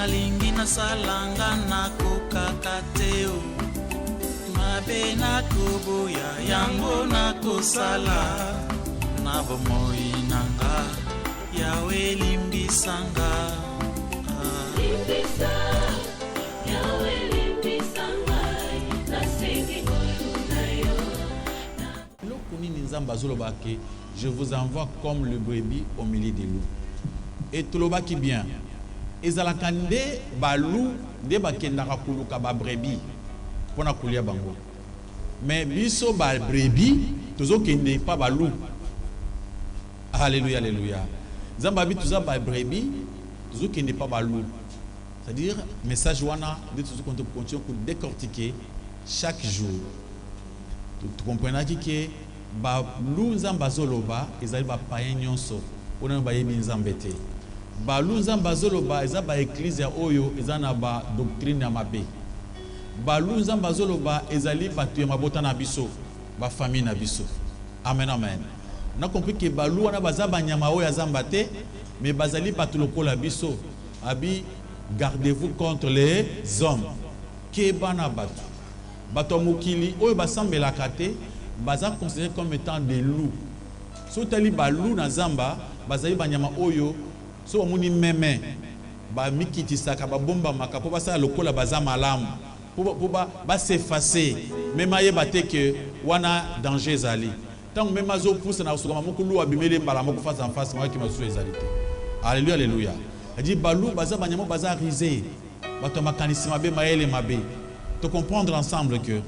nalingi nasalanga nakokakateo mabe nakoboya yango nakosala na bomoi nanga yawe limbisanga limbisa yawe limbisanga nasengi koyo lokuni nzamba zolobake je vous envoie comme le brebis au milieu des loups et tolobaki bien ezalaka nde balu nde bakendaka koluka ba brebis pona kolia bango mais biso ba brebis tozokende pa balu. Alléluia, alléluia. Zambabi tuza ba brebis tozokende pa balu. C'est-à-dire message wana de tout qu'on continue pour décortiquer chaque jour. Tu comprends que ba lu nzamba zoloba ezali ba païen nyonso ona ba yebi nzambete. Ba lu nzamba zoloba eza ba église ya oyo eza na ba doctrine ya mabe. Ba lu nzamba zoloba ezali batu ya mabota na biso, ba famille na biso. Amen amen. On a compris que ba lu wana baza ba nyama oyo azambate mais bazali batu lokola biso. Abi gardez-vous contre les hommes. Kebana batu. Bato mokili oyo basambela kate baza considéré comme étant des loups. So tali ba loup na zamba bazali ba nyama oyo so omuni meme ba mikitisaka ba bomba maka po basa lokola baza malamu po ba s'effacer même ayeba te que wana danger zali tant même azo pousse na sukama mokulu abimele mbala moko face en face moi qui m'a sous ezalité. Alléluia alléluia. Il dit ba loup baza ba nyama baza risé bato makanisi mabe maele mabe. De comprendre ensemble que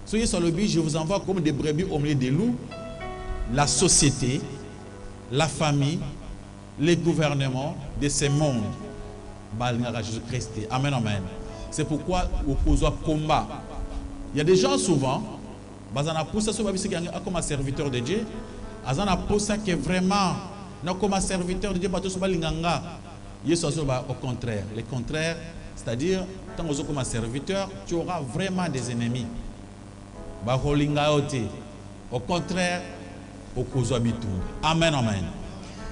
soyez sur le but, je vous envoie comme des brebis au milieu des loups, la société, la famille, les gouvernements de ces mondes. Jésus-Christ. Amen, amen. C'est pourquoi au combat. Il y a des gens souvent, comme un serviteur de Dieu, qui est vraiment comme un serviteur de Dieu, au contraire. Le contraire, c'est-à-dire, quand vous êtes comme un serviteur, tu auras vraiment des ennemis. Au contraire, au Kozoabitou. Amen, amen.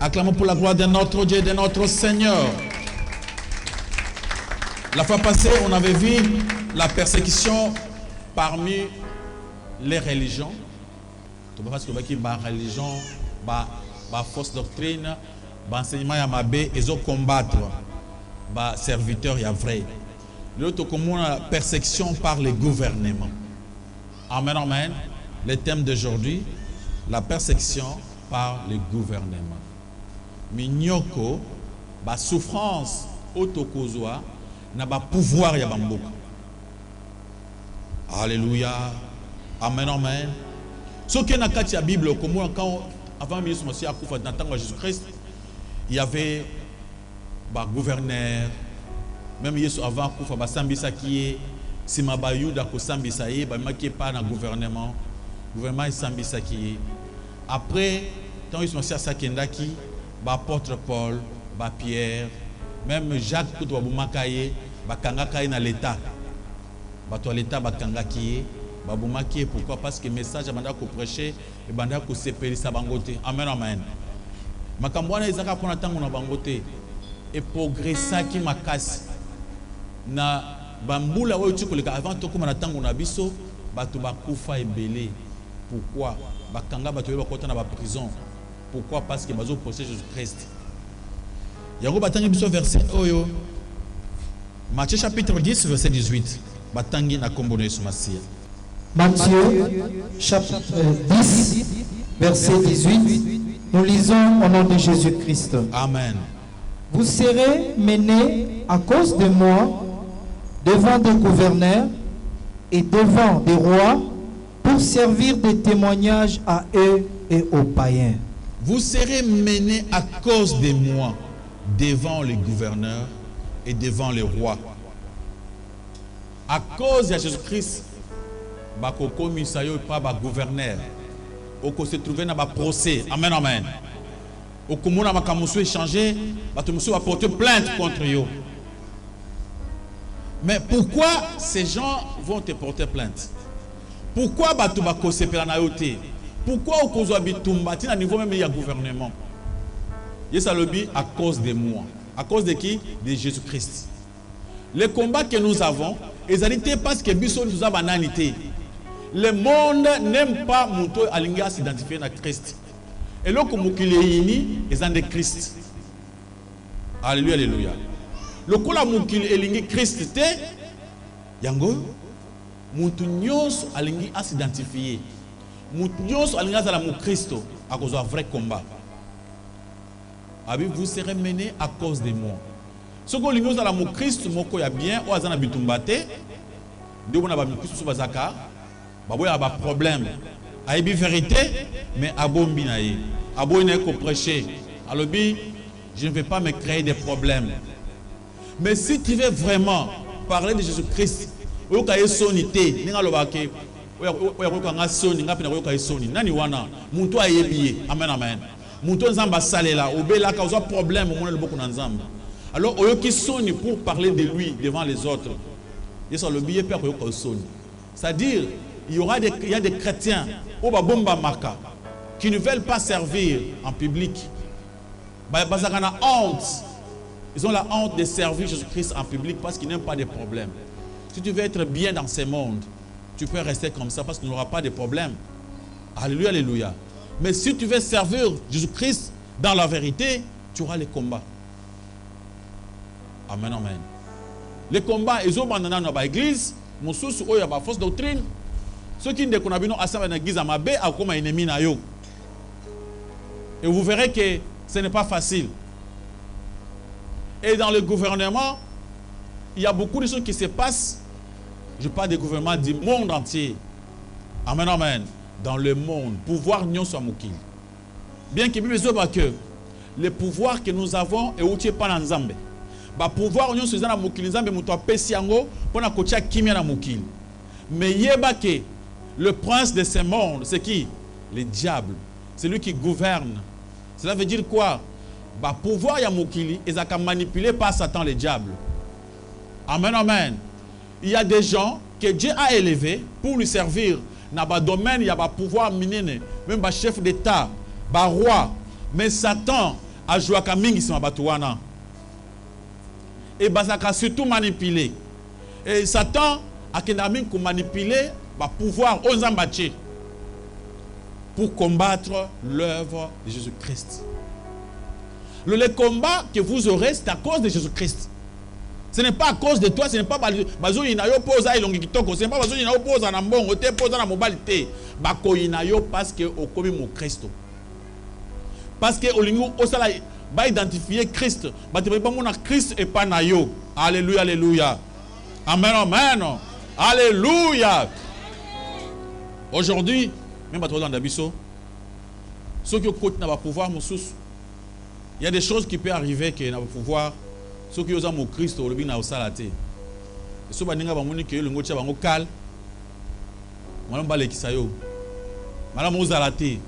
Acclamons pour la gloire de notre Dieu, de notre Seigneur. La fois passée, on avait vu la persécution parmi les religions. Parce que la religion, la fausse doctrine, l'enseignement yamabé, ils ont combattre. Serviteur, il y a vrai. L'autre, comme la persécution par les gouvernements. Amen, amen. Le thème d'aujourd'hui, la persécution par les gouvernements. Mignoko, la souffrance autokozwa, n'a pas pouvoir ya bamboka. Alléluia. Amen, amen. Ce qui est dans la Bible, comme quand avant Jésus-Christ, il y avait ba gouverneur même yesu avant kufa ba sambisa kié sima ba yuda ko sambisa ye ba makie pas na gouvernement sambisa kié après tant yesu masiya sakendaki ba apôtre Paul ba Pierre même Jacques kuto ba makaye ba kangaka na l'état ba to l'état ba kangaki ba bumaki. Pourquoi? Parce que message banda ko prêcher et banda ko sepelisa bangote. Amen amen. Makambwana ezaka pona tango na bangote et progresser qui makasi na bambula oyo tukoleka avant to comme na tango na biso bato bakufa ebele. Pourquoi? Bakanga bato ba kota na ba prison. Pourquoi? Parce que bazo procès Jésus-Christ. Yango batangi biso verset oyo Matthieu chapitre 10 verset 18 batangi na kombo na Yesu Masiya. Matthieu chapitre 10 verset 18. Nous lisons au nom de Jésus-Christ. Amen. Vous serez menés à cause de moi devant des gouverneurs et devant des rois pour servir de témoignage à eux et aux païens. Vous serez menés à cause de moi devant les gouverneurs et devant les rois. À cause de Jésus-Christ, bakoko misayo pas ba gouverneur. Oko se trouver dans ba procès. Amen amen. Au Komona Makamusu échangé, Batomusu va porter plainte contre eux. Mais pourquoi ces gens vont te porter plainte? Pourquoi Batubako se pelanayote? Pourquoi au Kozoabitumba, à niveau même il y a gouvernement? Yes, à à cause de moi. À cause de qui? De Jésus-Christ. Les combats que nous avons, ils ont parce que Bisson nous a banalité. Le monde n'aime pas Mouto Alinga s'identifier à Christ. Et là, comme il est uni, ils ont des Christ. Alléluia, alléluia. Le coup là, Moukil Elingi Christ, Yango, Moutou Nyos Alingi à s'identifier. Moutou Nyos Alinga à la mou Christo, à cause d'un vrai combat. Vous serez mené à cause de moi. Ce que l'union à la mou Christ, Moko ya bien, ou azana bitumbate, de on a ba Christ sur bazaka, babo ya ba problème. Aibi vérité, mais abombi naïe. Abo ine ko prêcher. Alors je ne vais pas me créer des problèmes. Mais si tu veux vraiment parler de Jésus-Christ, tu vas soniter, tu vas soniter, nani wana, muntu ayebiye, amen amen. Muntu nzamba salela, obela cause problème au monde beaucoup nzamba. Alors oyoki soni pour parler de lui devant les autres. Et ça le billet père oyoka soni. C'est-à-dire il y a des chrétiens au babomba maka qui ne veulent pas servir en public. Bazakana honte. Ils ont la honte de servir Jésus-Christ en public parce qu'ils n'aiment pas de problèmes. Si tu veux être bien dans ce monde, tu peux rester comme ça parce que tu n'auras pas de problèmes. Alléluia, alléluia. Mais si tu veux servir Jésus-Christ dans la vérité, tu auras les combats. Amen, amen. Les combats, ils ont abandonné dans l'église, mon sous, il y a une fausse doctrine. Ceux qui ne connaissent pas ensemble dans l'église, à comme un ennemi. Et vous verrez que ce n'est pas facile. Et dans le gouvernement, il y a beaucoup de choses qui se passent. Je parle du gouvernement du monde entier. Amen, amen. Dans le monde, pouvoir n'y soit moukil. Bien que le pouvoir que nous avons est outil pas dans Zambé. Bah pouvoir n'y soit dans moukil Zambé mouto pesiango pour na kocha kimia na moukil. Mais yeba que le prince de ce monde, c'est qui? Le diable. C'est lui qui gouverne. Cela veut dire quoi? Bah pouvoir ya moukili ils ont manipulé par Satan le diable. Amen, amen. Il y a des gens que Dieu a élevés pour lui servir dans le domaine, il y a un pouvoir minene, même un chef d'État, un roi. Mais Satan a joué à Kamingi sur Batouana. Et Bazaka a surtout manipulé. Et Satan a manipulé le pouvoir aux ambatés pour combattre l'œuvre de Jésus-Christ. Le combat que vous aurez, c'est à cause de Jésus-Christ. Ce n'est pas à cause de toi, ce n'est pas parce que au mon Christ. Parce que va identifier Christ. Christ et pas nayo. Alléluia, alléluia. Amen, amen. Alléluia. Aujourd'hui, même dans Dabiso, ceux qui ont pas pouvoir, il y a des choses qui peuvent arriver qui n'ont pas pouvoir. Ceux qui ont Christ, au lobby na osalate. Ceux qui ont que le ngotia bango kal. Madame Balekisayo. Madame Ozalate.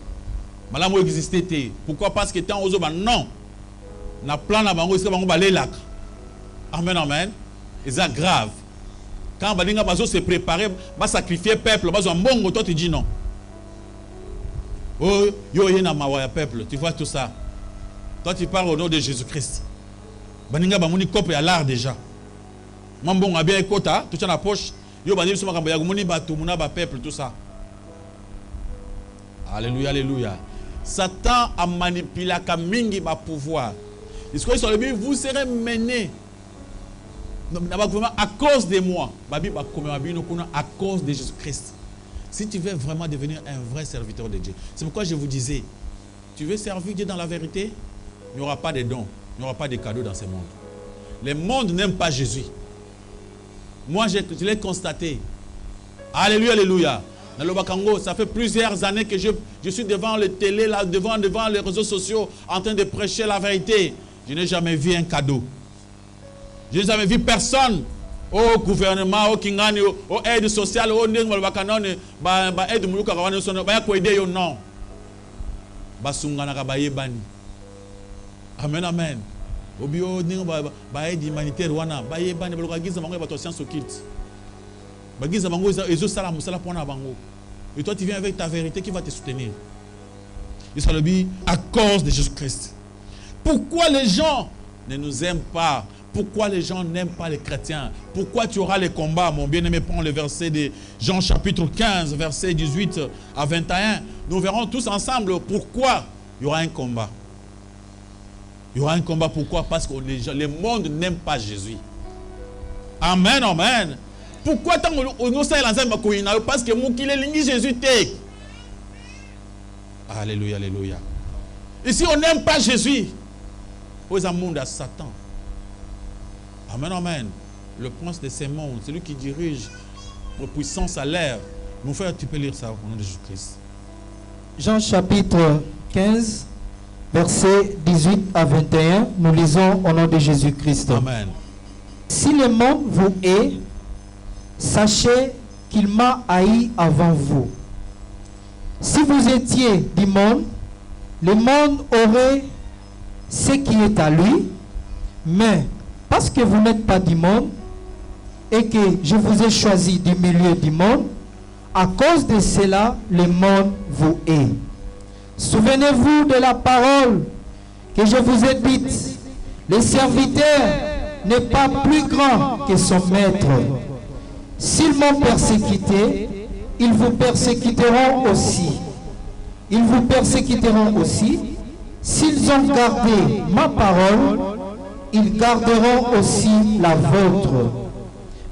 Madame existé. Pourquoi? Parce que tant ozo non. Na plan na bango iska bango balelak. Amen, amen. Et c'est grave. Quand balinga bazo se préparer, ba sacrifier peuple, bazo mbongo, toi tu dis non. Oh, yo yena mawaya peuple, tu vois tout ça. Toi tu parles au nom de Jésus-Christ. Baninga bamuni kope ya l'art déjà. Mambonga bien ekota, tout ça na poche. Yo bani suma kambo ya gumuni batu muna ba peuple tout ça. Alléluia, alléluia. Satan a manipulé kamingi ba pouvoir. Est-ce que sur le but vous serez menés à cause de moi. À cause de Jésus-Christ. Si tu veux vraiment devenir un vrai serviteur de Dieu. C'est pourquoi je vous disais, tu veux servir Dieu dans la vérité, il n'y aura pas de dons, il n'y aura pas de cadeaux dans ce monde. Le monde n'aime pas Jésus. Moi, je l'ai constaté. Alléluia, alléluia. Dans le Bakango, ça fait plusieurs années que je suis devant le télé, là, devant les réseaux sociaux, en train de prêcher la vérité. Je n'ai jamais vu un cadeau. Je n'ai jamais vu personne au gouvernement, au Kingani, au aide sociale, au Ndengol Bakanone, aide Moulouka Kawane, non. Basungana Kabaye Bani. Amen, amen. Obio Ndengol aide humanitaire, Wana, Baye Bani, Balokagiza Mango, Bato Science Occulte. Bagiza Mango, Ezo Salam, Salam Pona Bango. Et toi, tu viens avec ta vérité qui va te soutenir. Et ça le dit à cause de Jésus-Christ. Pourquoi les gens ne nous aiment pas? Pourquoi les gens n'aiment pas les chrétiens? Pourquoi tu auras les combats? Mon bien-aimé, prends le verset de Jean chapitre 15, verset 18 à 21. Nous verrons tous ensemble pourquoi il y aura un combat. Il y aura un combat, pourquoi? Parce que le monde n'aime pas Jésus. Amen, amen. Pourquoi tant qu'on sait l'ensemble? Parce que mon qu'il est Jésus t'es. Alléluia, alléluia. Ici, on n'aime pas Jésus. Aux amours à Satan. Amen, amen. Le prince de ces mondes, celui qui dirige pour puissance à l'air. Mon frère, tu peux lire ça au nom de Jésus-Christ. Jean chapitre 15, versets 18 à 21, nous lisons au nom de Jésus-Christ. Amen. Si le monde vous hait, sachez qu'il m'a haï avant vous. Si vous étiez du monde, le monde aurait ce qui est à lui, mais parce que vous n'êtes pas du monde et que je vous ai choisi du milieu du monde, à cause de cela, le monde vous hait. Souvenez-vous de la parole que je vous ai dite. Le serviteur n'est pas plus grand que son maître. S'ils m'ont persécuté, ils vous persécuteront aussi. Ils vous persécuteront aussi. S'ils ont gardé ma parole, ils garderont aussi la vôtre.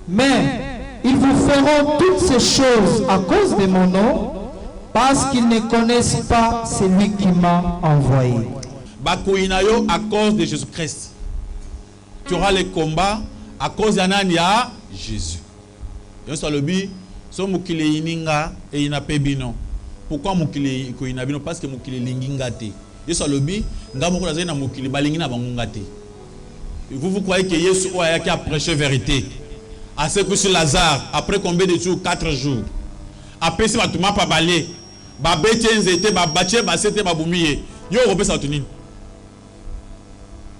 Mais ils vous feront toutes ces choses à cause de mon nom, parce qu'ils ne connaissent pas celui qui m'a envoyé. Bakoinayo à cause de Jésus-Christ. Tu auras les combats à cause d'Anania Jésus. Et ça le dit, so mukile ininga et inapebino. Pourquoi mukile ko inabino? Parce que mukile linginga te. Et ça le dit, ngamo ko na mukile balingina bangunga te. Vous croyez que Jésus qui a prêché vérité? À ce que sur Lazare, après combien de jours? 4 jours. Après, si tu m'as pas balé,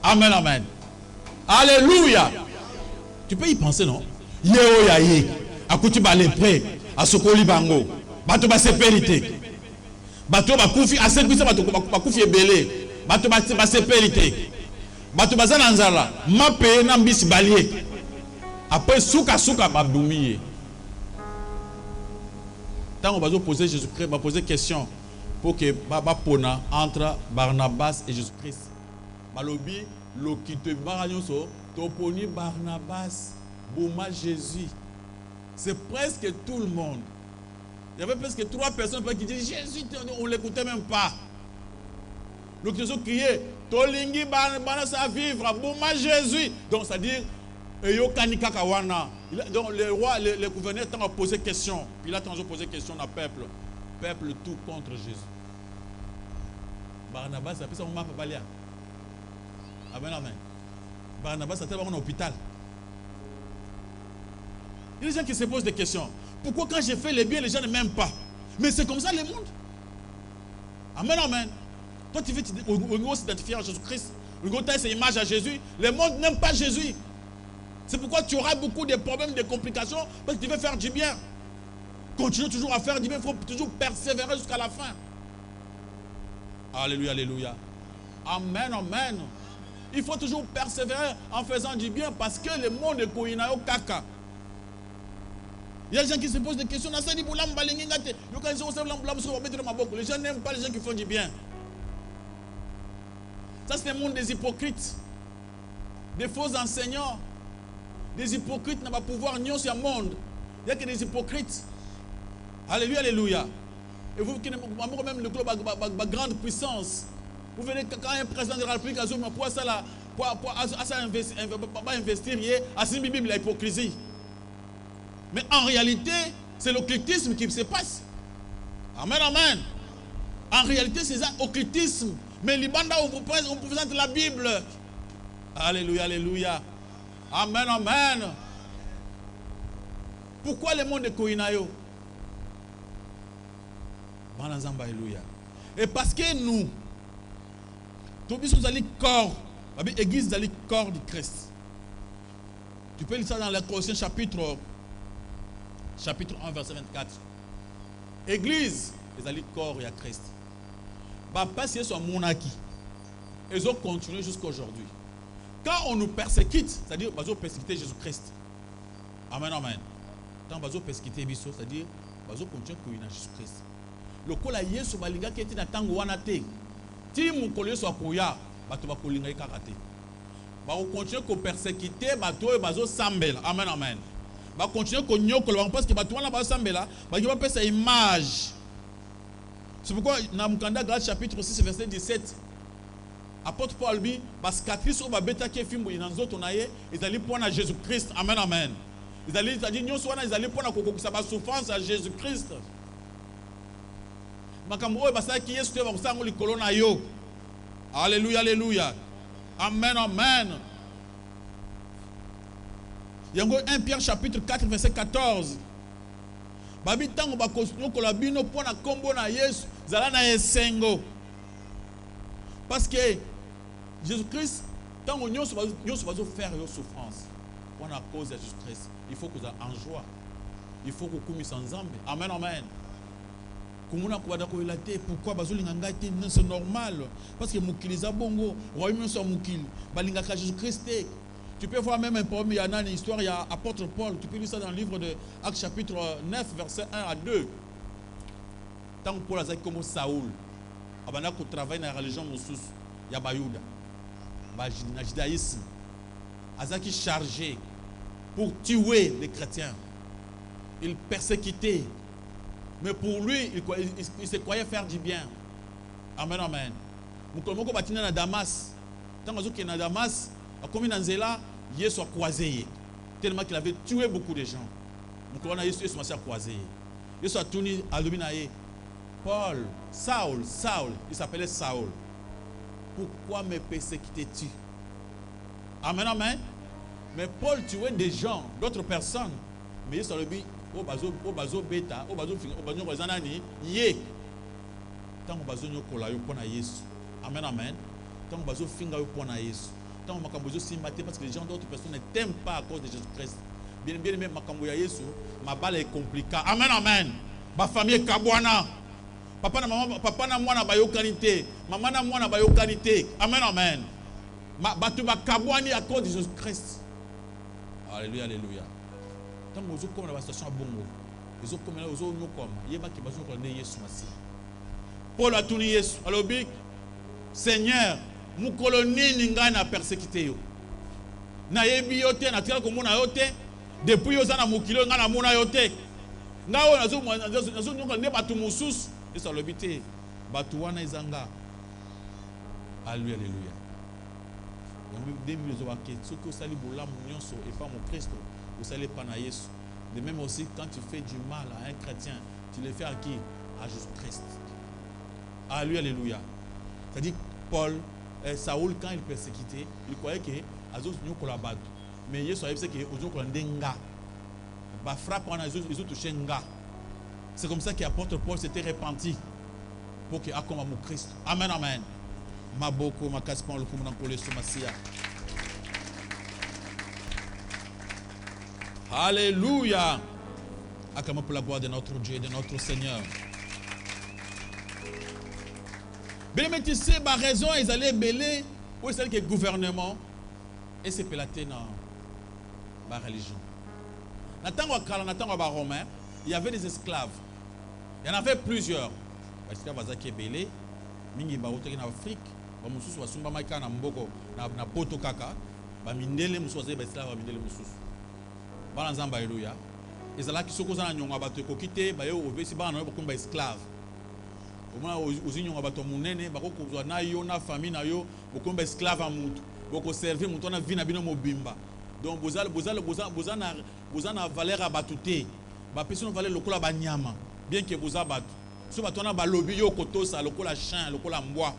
amen, amen. Alléluia. Tu peux y penser, non? Yéo yaye. Akuti balé prêt. À ce qu'on bango. Bato ba sécurité. Bato ba koufi. À ce que ça bato ba koufi belé. Bato ba sécurité. Bato ba zananzala. Ma paye n'ambis balier. Après, souka baboumiye. Tant on va poser Jésus-Christ, on va poser question pour que Baba Pona entre Barnabas et Jésus-Christ. Malobi, lo qui te baragnoso, toponi Barnabas, bouma Jésus. C'est presque tout le monde. Il y avait presque 3 personnes qui disaient Jésus, on ne l'écoutait même pas. Donc ils ont crié, Tolingi Barnabas à vivre, bouma Jésus. Donc ça dit, donc le roi, le gouverneur a posé question. Pilate a posé question au peuple. Peuple tout contre Jésus. Barnabas, ça peut ça pas parler. Amen, amen. Barnabas, ça un hôpital. Il y a des gens qui se posent des questions. Pourquoi quand j'ai fait le bien, les gens ne m'aiment pas? Mais c'est comme ça le monde. Amen, amen. Toi, tu veux s'identifier à Jésus-Christ. Tu as cette image à Jésus. Le monde n'aime pas Jésus. C'est pourquoi tu auras beaucoup de problèmes, de complications, parce que tu veux faire du bien. Continue toujours à faire du bien, il faut toujours persévérer jusqu'à la fin. Alléluia, alléluia. Amen, amen. Il faut toujours persévérer en faisant du bien, parce que le monde est koinao kaka. Il y a des gens qui se posent des questions. Les gens n'aiment pas les gens qui font du bien. Ça, c'est le monde des hypocrites, des faux enseignants. Des hypocrites n'ont pas pouvoir ni sur le monde. Il n'y a que des hypocrites. Alléluia, alléluia. Et vous qui n'avez même le globe à grande puissance. Vous venez quand un président de la République a zoomé pour ça là, pour investir, à cette Bible la hypocrisie. Mais en réalité, c'est l'occultisme qui se passe. Amen, amen. En réalité, c'est ça, occultisme. Mais l'Ibanda, on vous présente la Bible. Alléluia, alléluia. Amen, amen. Pourquoi le monde est koinayo? Alléluia. Et parce que nous, tous nous allons corps, l'église est le corps du Christ. Tu peux lire ça dans le Colossiens chapitre 1, verset 24. Église, ils allaient corps et à Christ. Parce qu'ils sont monarchie. Ils ont continué jusqu'à aujourd'hui. Quand on nous persécute, c'est-à-dire bazo persécuter Jésus-Christ. Amen, amen. Quand bazo persécuter biso, c'est-à-dire bazo continuer à Jésus-Christ. Le col a yesu balinga qui était dans tango wana te. Ti mukolo so akoya, bato bakolinga ikakate. Ba continuer ko persécuter bato e bazo sambela. Amen, amen. Ba continuer ko nyokolo parce que bato wana bazo sambela, ba ki ba pesa image. C'est pourquoi dans Mukanda Galates chapitre 6 verset 17, apôtre Paul dit parce que Christ oba beta ke fimbo inanzoto na ye, ezali pona Jésus-Christ. Amen, amen. Ezali c'est-à-dire nyonso wana ezali pona kokokisa ba souffrance à Jésus-Christ. Makambo oyo basaki Yesu te bakosango likolo na yo. Alléluia, alléluia. Amen, amen. Yango 1 Pierre chapitre 4 verset 14. Babi tango bakosnyo kola bino pona kombo na Yesu zala na esengo. Parce que Jésus-Christ tango nyonso bazo faire yo souffrance. Pona cause de Jésus-Christ, il faut que ça en joie. Il faut que kumi sans zambe. Amen, amen. Pourquoi c'est normal? Parce que Moukiliza Bongo, Royaume soit Moukil, Balingaka Jésus-Christ. Tu peux voir même un problème, il y a une histoire, il y a apôtre Paul, tu peux lire ça dans le livre de Actes chapitre 9, verset 1 à 2. Tant que Paul a dit comme Saoul, il a travaillé dans la religion Moussous, il y a Bayouda, il y a judaïsme, il est chargé pour tuer les chrétiens. Il persécutait. Mais pour lui, il se croyait faire du bien. Amen, amen. Moukolomoko batina na Damas. Tant que est na Damas, comme dans Zéla, Yesu a croisé. Tellement qu'il avait tué beaucoup de gens. Moukolomoko Yesu a croisé. Yesu a tourné à l'obinaye. Paul, Saul, il s'appelait Saul. Pourquoi me persécutais-tu? Amen, amen. Mais Paul tuait des gens, d'autres personnes. Mais Yesu a dit, o bazo beta o bazo bazanani ye tango bazo nyokola yo pona Yesu. Amen, amen. Tango bazo finga yo pona Yesu, tango makambo zo simbate parce que les gens d'autres personnes ne t'aiment pas à cause de Jésus-Christ. Bien aimé makambo ya Yesu, ma balle est compliquée. Amen, amen. Ba famille kabwana, papa na maman, papa na mwana ba yokanité, maman na mwana ba yokanité. Amen, amen. Batu ba kabwani à cause de Jésus-Christ. Alléluia, alléluia. Tant que vous avez une station à Bongo, vous avez une station à Yesu. Paul a tourné Yesu. Alors, Seigneur, mon colonie n'a persécuté. Na yebi yote na tika komona yote depuis yo zana mukilo ngana mona yote. Ngao nazo nyonga ne batu mususu eso lobité batu wana izanga. Alléluia, alléluia. Donc des milliers de que ce que sali bola nyonso et pas mon Christ. Vous allez pas na Yesu. De même aussi, quand tu fais du mal à un chrétien, tu le fais à qui? À Jésus-Christ. Alléluia, alléluia. C'est-à-dire, Paul, Saoul, quand il persécutait, il croyait que Azos nous collaborent. Mais Yesu a dit que Azos collaborent. Bah frappe on a ils ont touché nga. C'est comme ça que l'apôtre Paul s'était repenti pour qu'il accompagne mon Christ. Amen, amen. Ma boko, ma casse pas le coup, mon collé sur ma sia. Alléluia. Acclamons pour la gloire de notre Dieu et de notre Seigneur. Bien, mais tu sais, ma raison, ils allaient belé, ou c'est que le gouvernement, et c'est pélaté dans la religion. Dans les Romains, il y avait des esclaves. Il y en avait plusieurs. Les esclaves qui belé, mingi ba otoki na Afrique, ba mususu wa sumba maika na mboko na poto kaka, ba mindele mususu ba esclave ba mindele mususu. Ba nzamba haleluya. Ezala kisoko za nyonga bato kokite ba yo ovesi ba na ba esclave. Oma ozinyonga bato munene ba ko na yo na famille na yo bokomba esclave amutu. Boko servir mutu na vie na bino mobimba. Donc bozana valeur à batute. Ba personne valeur lokola ba nyama. Bien que boza batu. So batona ba lobi yo kotosa lokola chien, lokola mbwa.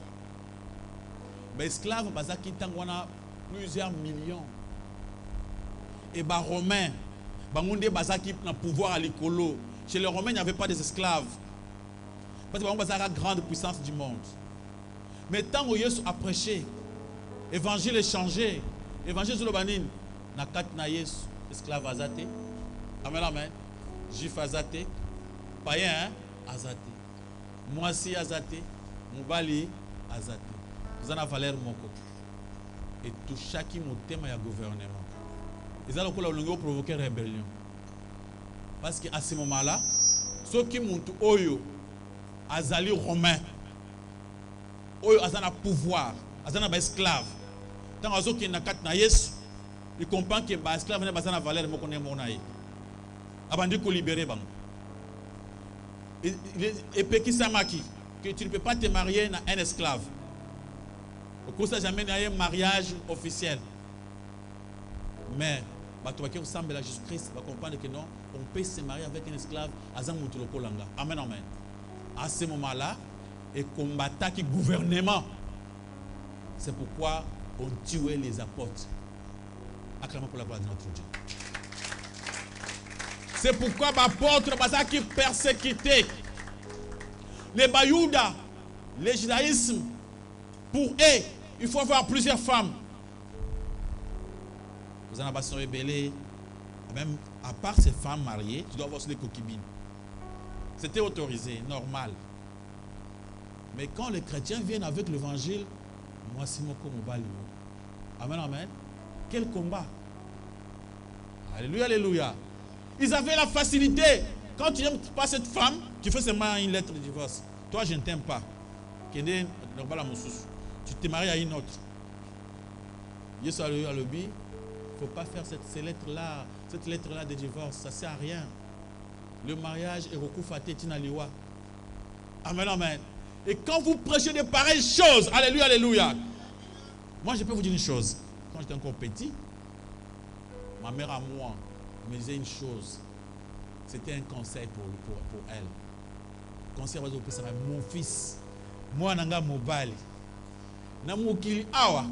Ba esclave bazaki tangwana plusieurs millions. Et ba romain bangonde bazaki na pouvoir à likolo. Chez les Romains, il n'y avait pas des esclaves. Parce que c'est la grande puissance du monde. Mais tant que Jésus a prêché, l'évangile est changé. L'évangile sur le banin, na kat na Yesu, esclave azate. Amen, amen. Juif azate. Païen azate. Moisi azate. Moubali azate. Vous en avez valeur moko. et tout chaque thème à gouvernement. Ils ont provoqué rébellion. Parce qu'à ce moment-là, ceux qui montent Oyo, Azali romain, Oyo Azana pouvoir, Azana esclave. Tant que qui n'a qu'à naïs, il comprend que les esclaves n'ont pas la valeur de mon connaît. Abandi ko libérer bang. Et Peki Samaki, que tu ne peux pas te marier à un esclave. Au cours ça jamais un mariage officiel. Mais qui ressemble à Jésus-Christ va comprendre que non, on peut se marier avec un esclave Azan Mutuloko Langa. Amen, amen. À ce moment-là, et combattant qui gouvernement. C'est pourquoi on tuait les apôtres. Acclamons pour la gloire de notre Dieu. C'est pourquoi l'apôtre qui persécutait les Bayouda, les judaïsmes. Pour eux, il faut avoir plusieurs femmes. Vous en avez rebellé. Même à part ces femmes mariées, tu dois avoir aussi des concubines. C'était autorisé, normal. Mais quand les chrétiens viennent avec l'évangile, moi c'est mon combat. Amen, amen. Quel combat. Alléluia, alléluia. Ils avaient la facilité. Quand tu n'aimes pas cette femme, tu fais seulement une lettre de divorce. Toi, je ne t'aime pas. Tu te maries à une autre. Yesu a le dit, il ne faut pas faire cette lettre-là de divorce. Ça ne sert à rien. Le mariage est recouffaté tinaliwa. Amen, amen. Et quand vous prêchez de pareilles choses, alléluia, alléluia. Moi, je peux vous dire une chose. Quand j'étais encore petit, ma mère à moi me disait une chose. C'était un conseil pour elle. Conseil mon fils, moi nanga mobali. Na mukili awa.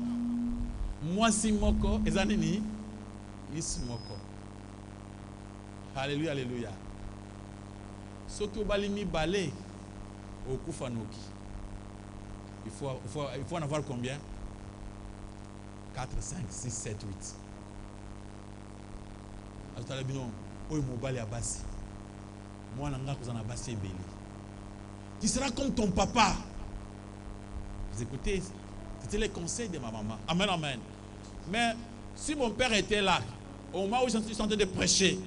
Moi si moko ezanini ismoko. Alléluia, alléluia. Ce que balimi balé au Koufanoki. Il faut en avoir combien? 4, 5, 6, 7, 8. Tu seras comme ton papa. Vous écoutez, c'était les conseils de ma maman. Amen, amen. Mais si mon père était là, au moment où ils sont en train de prêcher,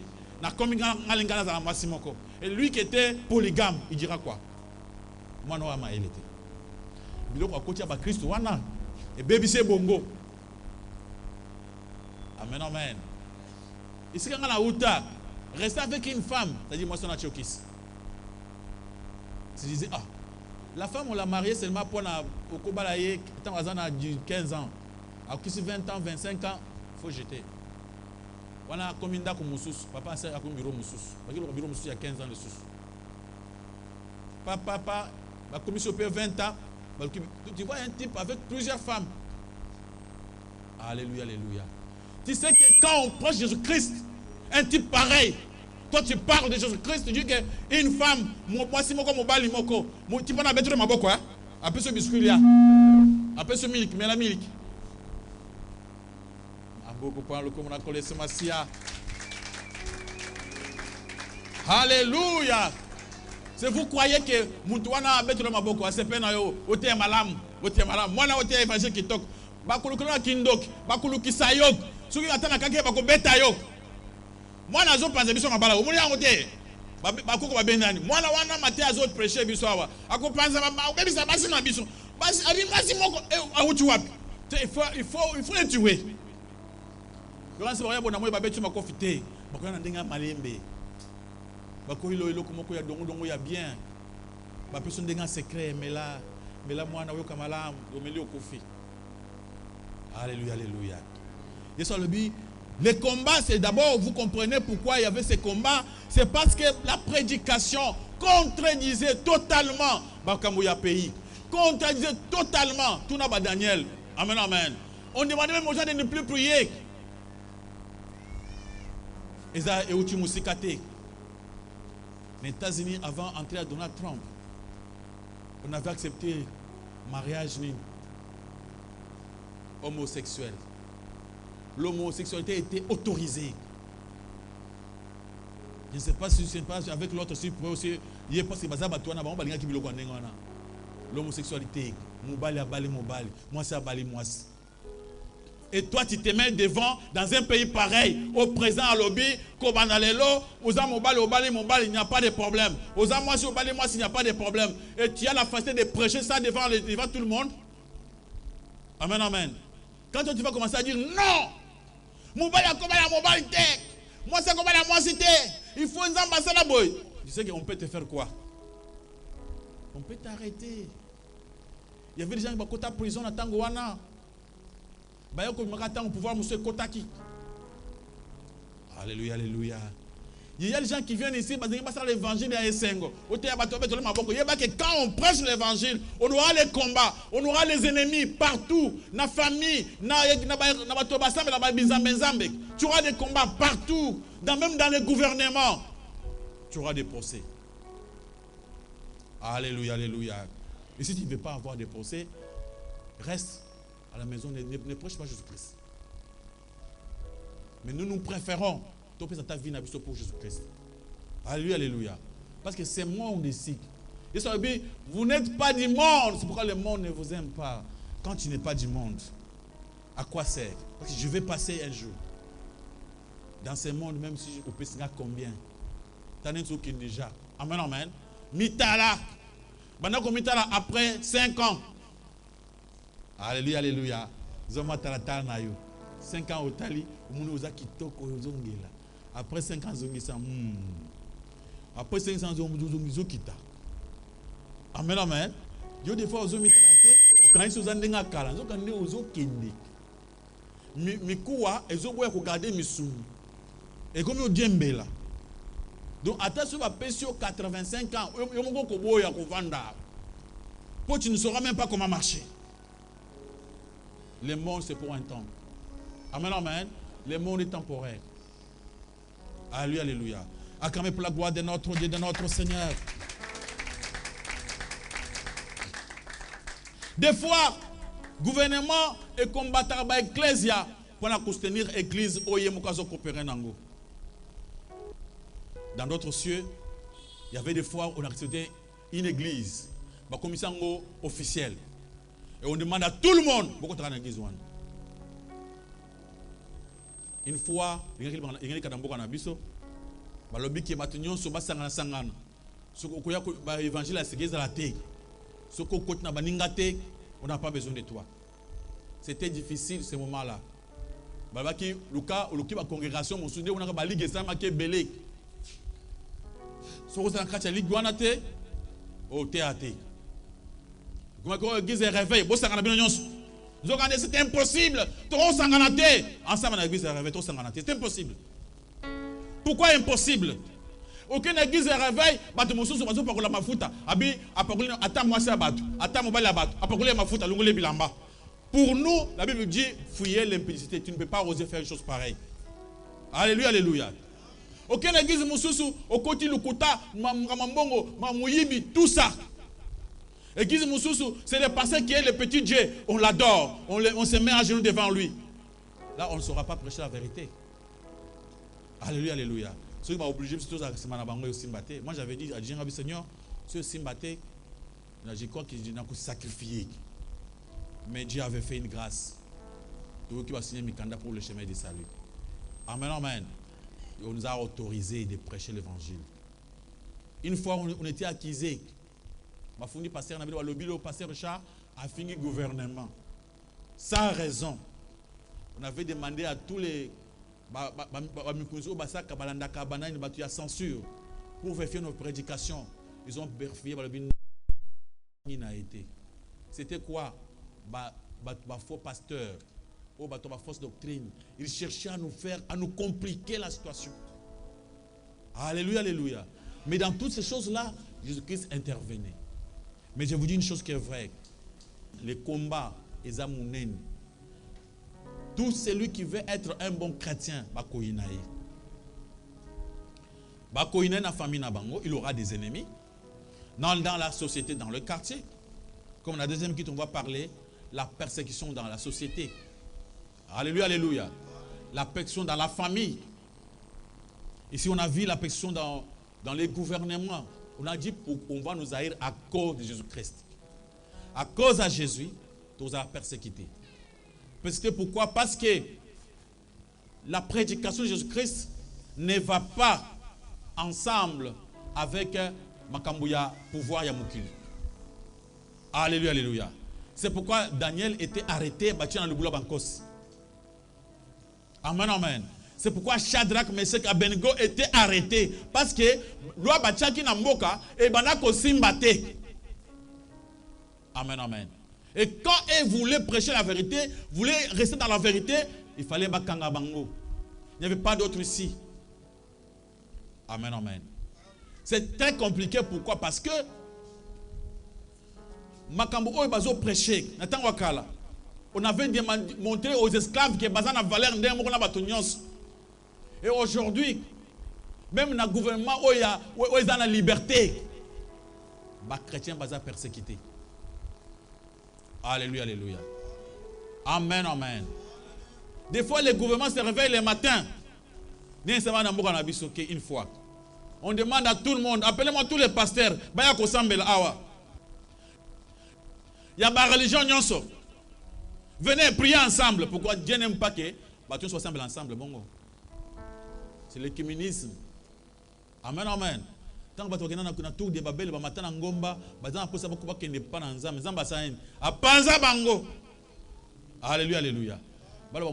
et lui qui était polygame, il dira quoi? Moi, non, il était. Et baby c'est bongo. Amen, amen. Ici, quand on a outa, rester avec une femme, c'est-à-dire moi, c'est un chokis. Tu disais, ah, la femme, on l'a mariée seulement pour au Kobalaye, quand on a 15 ans. À 20 ans, 25 ans, il faut jeter. On a combien d'années comme Moussous? Papa a un bureau Moussous. Parce que le bureau Moussous, il y a 15 ans de sous. Papa, la commission paie 20 ans. Tu vois un type avec plusieurs femmes. Alléluia, alléluia. Tu sais que quand on prêche Jésus-Christ, un type pareil, toi tu parles de Jésus-Christ, tu dis qu'une femme, moi si mon bali moko, tu peux pas mettre ma boque, hein? Après ce biscuit là, après ce milk, mais la milk. Alléluia. Si vous croyez que Moutouana a mettre ma boque, c'est peine au thème malam, moi na au thème évangile qui toque, bakulukuna kindok, bakuluki sayok. Ceux qui attendent à quelqu'un qui beta yo. Moi nazo penser biso mabala. Omuli angote. Bakoko babenani. Moi na wana maté azo prêcher biso awa. Ako penser ba bebisa basi na biso. Basi ari basi moko awuti wapi. Il faut les tuer. Quand c'est vrai bon amoy babetu makofité. Bako na ndenga malembe. Bako ilo komoko ya dongo ya bien. Ba personne ndenga secret mais là moi na yo kamalam o meli okofi. Alléluia, alléluia. Les combats, c'est d'abord, vous comprenez pourquoi il y avait ces combats. C'est parce que la prédication contredisait totalement Bakamouya pays. Contredisait totalement tout n'a pas Daniel. Amen, amen. On demandait même aux gens de ne plus prier. Eza et Uchimusikate. Les États-Unis, avant d'entrer à Donald Trump, on avait accepté le mariage homosexuel. L'homosexualité était autorisée. Je ne sais pas si c'est pas avec l'autre si pour aussi il est parce que baza batouana ba on balinga ki biloko ndenge wana. L'homosexualité, mobali abali mobali, moi c'est abali moi. Et toi, tu te mets devant, dans un pays pareil, au présent à lobby, Kobanalelo, aux Amobal, il n'y a pas de problème. Aux Amoisi, il n'y a pas de problème. Et tu as la facilité de prêcher ça devant tout le monde. Amen, amen. Quand tu vas commencer à dire non, Mobile, moi, c'est comme la moi cité. Il faut une ambassade à boy. Tu sais qu'on peut te faire quoi? On peut t'arrêter. Il y avait des gens qui ont été en prison à Tangoana. Alléluia, alléluia. Il y a des gens qui viennent ici parce qu'ils passent l'évangile à Essengo. Quand on prêche l'évangile, on aura les combats, on aura les ennemis partout. Na famille, tu auras des combats partout, même dans les gouvernements. Tu auras des procès. Alléluia, alléluia. Et si tu ne veux pas avoir des procès, reste à la maison, ne prêche pas Jésus-Christ. Mais nous préférons ta vie pour Jésus-Christ. Alléluia, alléluia. Parce que c'est moi on décide. Et ça veut dire, vous n'êtes pas du monde. C'est pourquoi le monde ne vous aime pas. Quand tu n'es pas du monde, à quoi sert? Parce que je vais passer un jour. Dans ce monde, même si je peux savoir combien. T'en es qui déjà. Amen, amen. Mitala. Mitala après 5 ans. Alléluia, alléluia. 5 ans au Tali, après 5 ans, après 5 ans, amen, amen. Yo des fois, quand ils sont en train et comme on dit là. Donc, attention à Pessio 85 ans, tu ne sauras même pas comment marcher. Le monde, c'est pour un temps. Amen, amen. Le monde est temporaire. Alléluia, alléluia. Acclamez pour la gloire de notre Dieu, de notre Seigneur. Des fois, gouvernement et combattre l'Ecclésia pour soutenir l'église dans d'autres cieux, il y avait des fois où on acceptait une église, une commission officielle. Et on demande à tout le monde pourquoi tu as une église. Une fois, il y a un cadambo na biso, balobi ki batunyon so basangana sangana. Soko koya ba évangile à segeza la te. Soko kote na baninga te, on n'a pas besoin de toi. C'était difficile ce moment-là. Balaki luka oluki ba congrégation mon soudé on a ba ligue ça maké belé. Soko ça kacha ligue wana te, o théâtre. Comment ko église réveil, bo sangana bino nyonso. C'est impossible. C'est impossible. Pourquoi impossible? Aucune église réveille. Pour nous, la Bible dit fouiller l'impudicité. Tu ne peux pas oser faire une chose pareille. Alléluia, alléluia. Aucune église, au côté du Kota, tout ça. Église Moussoussou, c'est le pasteur qui est le petit Dieu. On l'adore. On se met à genoux devant lui. Là, on ne saura pas prêcher la vérité. Alléluia, alléluia. Ceux qui vont obliger, moi j'avais dit à Dieu, Seigneur, ce Simbaté, je crois qu'il n'a pas sacrifié. Mais Dieu avait fait une grâce. Tout qui va signer Mikanda pour le chemin du salut. Amen, amen. Et on nous a autorisé de prêcher l'évangile. Une fois, on était accusés. Ma fourni pasteur n'a pas le pasteur Richard a fini gouvernement. Sans raison. On avait demandé à tous les censure pour vérifier nos prédications. Ils ont vérifié été. C'était quoi? Faux pasteur, fausse doctrine. Ils cherchaient à nous compliquer la situation. Alléluia, alléluia. Mais dans toutes ces choses-là, Jésus-Christ intervenait. Mais je vous dis une chose qui est vraie. Les combats, les amounen, tout celui qui veut être un bon chrétien, il aura des ennemis. Dans la société, dans le quartier. Comme la deuxième qui on va parler, la persécution dans la société. Alléluia, alléluia. La persécution dans la famille. Ici, on a vu la persécution dans les gouvernements. On a dit qu'on va nous haïr à cause de Jésus-Christ. À cause de Jésus, nous avons persécuté. Persécuté pourquoi? Parce que la prédication de Jésus-Christ ne va pas ensemble avec Makambouya pouvoir Yamukili. Alléluia, alléluia. C'est pourquoi Daniel était arrêté, battu dans le boulot Bankos. Amen, amen. C'est pourquoi Shadrach, Meshach, Abednego étaient arrêtés. Parce que loi Bachaki Namboka et Banako Simbate. Amen, amen. Et quand ils voulaient prêcher la vérité, voulaient rester dans la vérité, il fallait Bakanga Bango. Il n'y avait pas d'autre ici. Amen, amen. C'est très compliqué. Pourquoi? Parce que Makambo Oyo Bazo prêché. On avait montré aux esclaves que Bazana valeur n'aimera pas tout. Et aujourd'hui, même dans le gouvernement où il y a la liberté, les chrétiens sont persécutés. Alléluia, alléluia. Amen, amen. Des fois, le gouvernement se réveille le matin. Une fois. On demande à tout le monde, appelez-moi tous les pasteurs. Il y a ma religion. Venez prier ensemble. Pourquoi Dieu n'aime pas que nous soyons ensemble? C'est l'écuménisme. Amen, amen. Tant que vous avez tour de Babel, vous avez un ngomba, vous avez pas bango. Alléluia, alléluia. Alors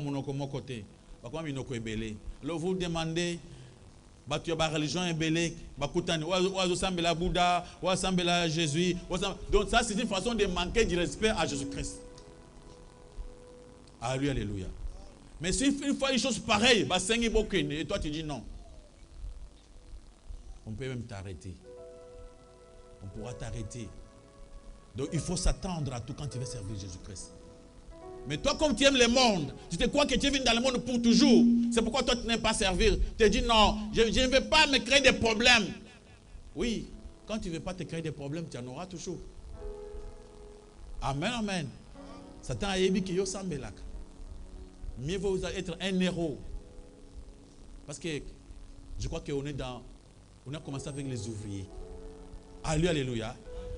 vous demandez, la religion est belle, la Bouddha, la Jésus. Donc ça c'est une façon de manquer du respect à Jésus-Christ. Alléluia, alléluia. Mais si une fois une chose pareille, et toi tu dis non, on peut même t'arrêter. On pourra t'arrêter. Donc il faut s'attendre à tout quand tu veux servir Jésus-Christ. Mais toi, comme tu aimes le monde, tu te crois que tu es venu dans le monde pour toujours. C'est pourquoi toi tu n'aimes pas servir. Tu te dis non, je ne veux pas me créer des problèmes. Oui, quand tu ne veux pas te créer des problèmes, tu en auras toujours. Amen, amen. Satan a dit que yo sambelak. Mieux vaut être un héros. Parce que je crois qu'on est dans. On a commencé avec les ouvriers. Alléluia, alléluia.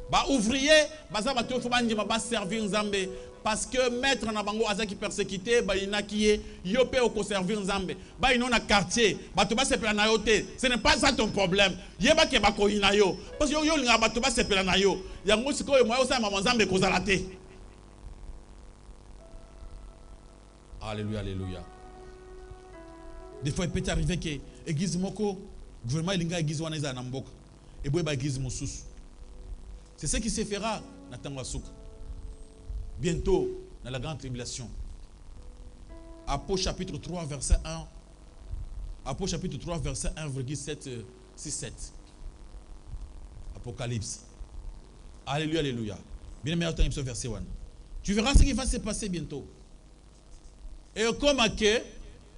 Bah ouvrier, bah ça va tout faire servir Nzambe parce que maître na bango azaki persécuté, bah il n'a qui est yopé au servir Nzambe. Bah il n'a quartier, bah tu vas se plaindre nayote. Ce n'est pas ça ton problème. Yeba ke bako inayo. Parce que yo linga bah tu vas se plaindre nayo. Yango siko yo moyo sa maman Nzambe kozalate. Alléluia, alléluia. Des fois il peut arriver que église moko gouvernement ilinga église wana za na mboka. Et boye ba église mosusu. C'est ce qui se fera bientôt dans la grande tribulation. Apôtre chapitre 3 verset 1. Apôtre chapitre 3 verset 1,7. Apocalypse. Alléluia, alléluia. Bien aimé, verset 1. Tu verras ce qui va se passer bientôt. Et comme que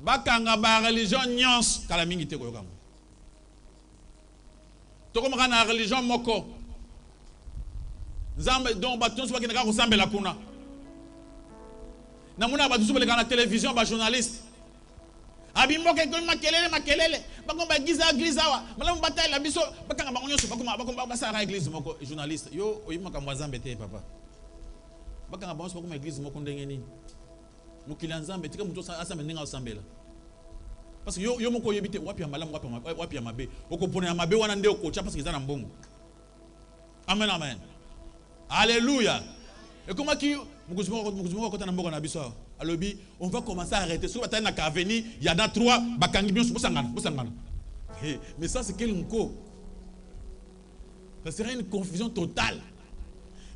bakanga ba religion nyons kala mingi te koyoka. To comme na religion moko. Nzambe donc baton soit kinaka kusambela kuna. Na muna batu subele kana télévision ba journaliste. Abimoke ko makelele bako ba giza awa. Malamu bataille la biso bakanga bango nyoso bako ba sara église moko journaliste. Yo oyimaka mwazambe te papa. Bakanga bango bako ma église moko ndenge nini. Mukili nzambe tika muto asambe ndenge osambela. Parce que yo moko yebite wapi ya malamu wapi ya mabe. Okopona ya mabe wana nde okocha parce que za na mbongo. Amen, amen. Alléluia. Et comment qui on va commencer à arrêter. Si on va venir, il y a dans 3 mais ça c'est quel nko? Ça serait une confusion totale.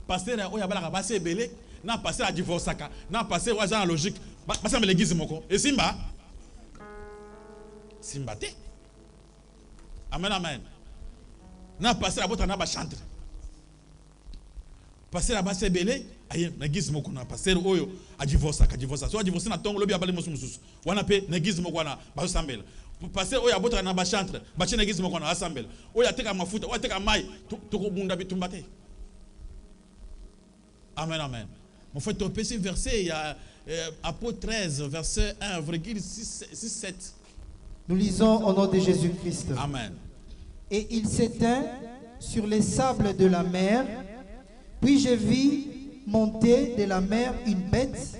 Passer là, il y a pas passer belé, n'a passer à divorce saka, n'a passer à la logique. Passer l'église moko. Et Simba te. Amen, amen. N'a passer à votre n'a pas chanter. Passer là-bas c'est belé, aïe, n'église moko na passer oyo a divorce. Soit divorce na tongo lobi abali mususu. Wana pe n'église moko na ba sambela. Passer oyo abotra na ba chantre, ba chena n'église moko na asambela. Oyo ateka mafuta, oyo ateka mai, to bunda bitumbate. Amen, amen. Mon frère, tu peux ce verset, il y a Apôtre 13 verset 1,6-7. Nous lisons au nom de Jésus-Christ. Amen. Et il s'éteint sur les sables de la mer. Puis je vis monter de la mer une bête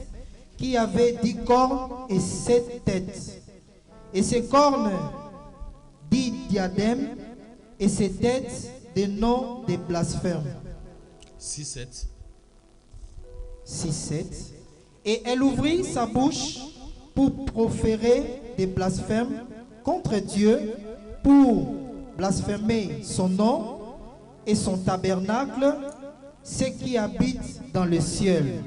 qui avait 10 cornes et 7 têtes. Et ces cornes, 10 diadèmes, et ces têtes, des noms des blasphèmes. 6-7. 6-7. Et elle ouvrit sa bouche pour proférer des blasphèmes contre Dieu, pour blasphémer son nom et son tabernacle, ceux qui habitent dans le ciel.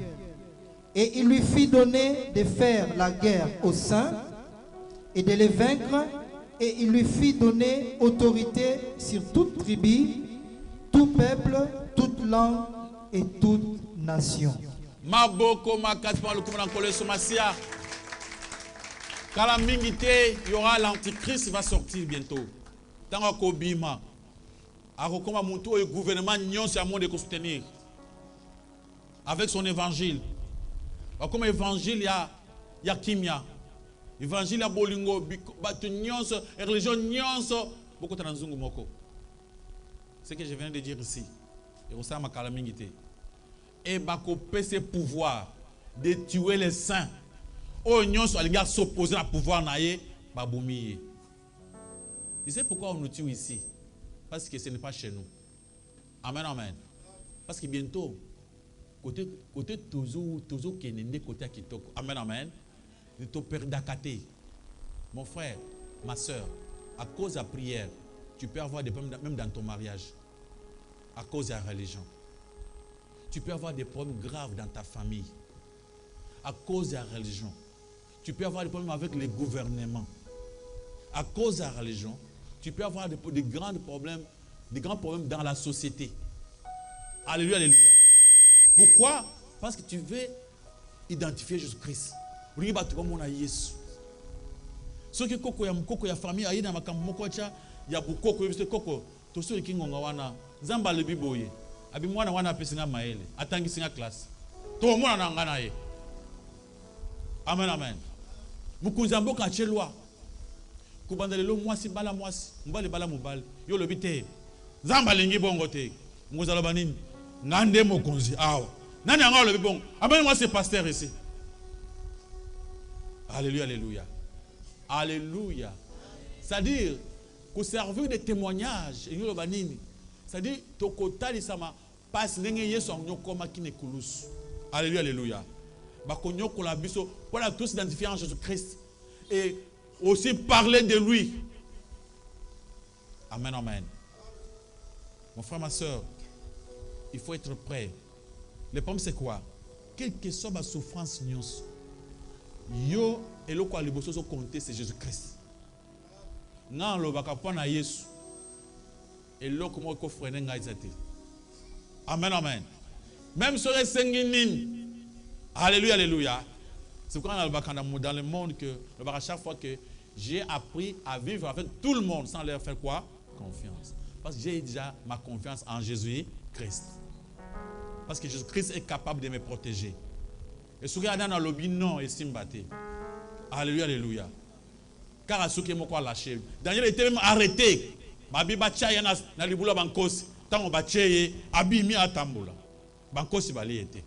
Et il lui fit donner de faire la guerre aux saints et de les vaincre, et il lui fit donner autorité sur toute tribu, tout peuple, toute langue et toute nation. Maboko makatma lukumana kole somasia. Kalamingite, il y aura l'antichrist va sortir bientôt. Tango kobima. Akokoma muto et gouvernement nyon c'est à monde de soutenir. Avec son évangile. Comme évangile il y a kimia. Évangile ya bolingo batu nyonso religion nyonso beaucoup tanzungu moko. C'est ce que je viens de dire ici. Et on sait ma calamité. Et bako ses pouvoirs de tuer les saints. Oh nyonso aliga s'opposer à pouvoir naie baboumi. Tu sais pourquoi on nous tue ici? Parce que ce n'est pas chez nous. Amen, amen. Parce que bientôt côté tozo kenende côté kitoko. Amen, amen. De te perdre. Mon frère, ma soeur, à cause de la prière, tu peux avoir des problèmes même dans ton mariage. À cause de la religion. Tu peux avoir des problèmes graves dans ta famille. À cause de la religion. Tu peux avoir des problèmes avec les gouvernements. À cause de la religion, tu peux avoir des grands problèmes dans la société. Alléluia, alléluia. Pourquoi? Parce que tu veux identifier Jésus-Christ. Ce qui koko ya famille ayi na makambo moko cha ya bukoko yebise koko to so kingonga wana zamba le biboye abi mwana wana pesinga maele atangisinga classe to mwana na ngana ye. Amen, amen. Mukunza mboka chelwa kubanda lelo mwasi bala mwasi mbale bala mubale yo lobi te zamba lingi bongo te ngozala banini ngande mokonzi awa nani anga lobi bongo abani moi c'est pasteur ici. Alléluia, alléluia. Alléluia. C'est-à-dire, qu'au servir des témoignages, c'est-à-dire, tokotali sama passe nenge yeso nyokoma kine kulus. Alléluia, alléluia. Bakonyo kolabiso pour tous s'identifier en Jésus-Christ et aussi parler de lui. Amen, amen. Mon frère, ma soeur, il faut être prêt. Le problème c'est quoi? Quelle que soit ma souffrance, yo et le quoi les bossos sont comptés c'est Jésus-Christ. Non le baka pona Yesu. Et le comment ko freiner ngaizate. Amen, amen. Même sur les senginin. Alléluia, alléluia. C'est pourquoi dans le monde que à chaque fois que j'ai appris à vivre avec tout le monde sans leur faire quoi? Confiance. Parce que j'ai déjà ma confiance en Jésus-Christ. Parce que Jésus-Christ est capable de me protéger. Et ce qui est dans le lobby, non, estime batté. Alléluia, alléluia. Car à ce qui est lâché. Daniel était même arrêté. Mabi Bacha yana na libula bankos. Tant on baché abimi atambula. Bankos bali était.